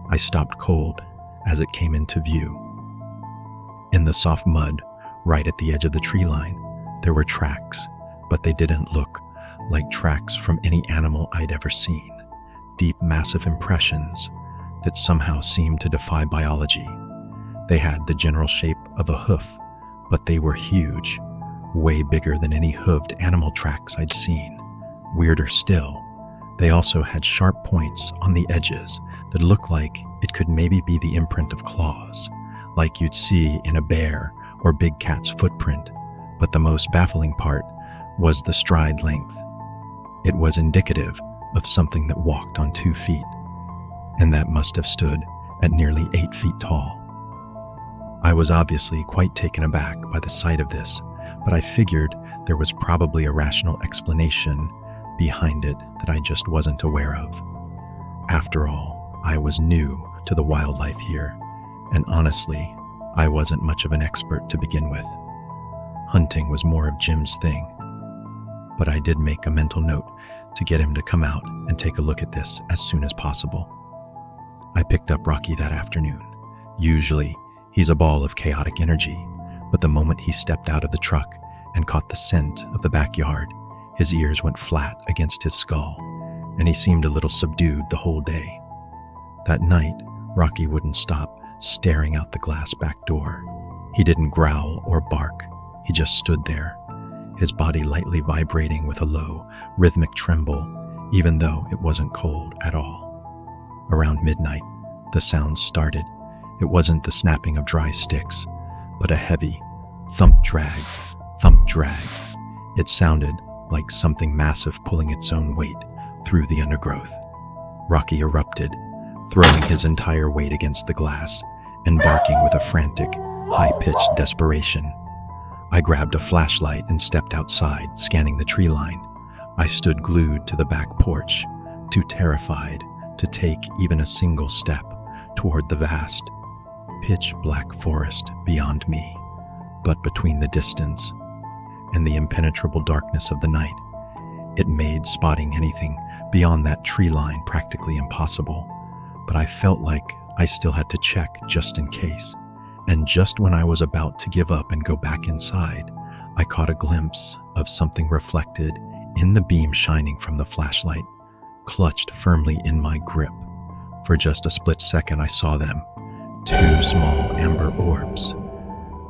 I stopped cold as it came into view. In the soft mud, right at the edge of the tree line, there were tracks, but they didn't look like tracks from any animal I'd ever seen. Deep, massive impressions that somehow seemed to defy biology. They had the general shape of a hoof, but they were huge, way bigger than any hooved animal tracks I'd seen. Weirder still, they also had sharp points on the edges that looked like it could maybe be the imprint of claws, like you'd see in a bear or big cat's footprint. But the most baffling part was the stride length. It was indicative of something that walked on 2 feet, and that must have stood at nearly 8 feet tall. I was obviously quite taken aback by the sight of this, but I figured there was probably a rational explanation behind it that I just wasn't aware of. After all, I was new to the wildlife here, and honestly, I wasn't much of an expert to begin with. Hunting was more of Jim's thing, but I did make a mental note to get him to come out and take a look at this as soon as possible. I picked up Rocky that afternoon. Usually, he's a ball of chaotic energy, but the moment he stepped out of the truck and caught the scent of the backyard, his ears went flat against his skull, and he seemed a little subdued the whole day. That night, Rocky wouldn't stop staring out the glass back door. He didn't growl or bark. He just stood there, his body lightly vibrating with a low, rhythmic tremble, even though it wasn't cold at all. Around midnight, the sounds started. It wasn't the snapping of dry sticks, but a heavy thump drag, thump drag. It sounded like something massive pulling its own weight through the undergrowth. Rocky erupted, throwing his entire weight against the glass and barking with a frantic, high-pitched desperation. I grabbed a flashlight and stepped outside, scanning the tree line. I stood glued to the back porch, too terrified to take even a single step toward the vast, pitch-black forest beyond me. But between the distance and the impenetrable darkness of the night, it made spotting anything beyond that tree line practically impossible. But I felt like I still had to check just in case. And just when I was about to give up and go back inside, I caught a glimpse of something reflected in the beam shining from the flashlight, clutched firmly in my grip. For just a split second, I saw them, 2 small amber orbs,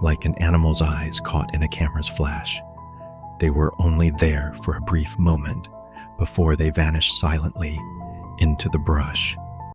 like an animal's eyes caught in a camera's flash. They were only there for a brief moment before they vanished silently into the brush.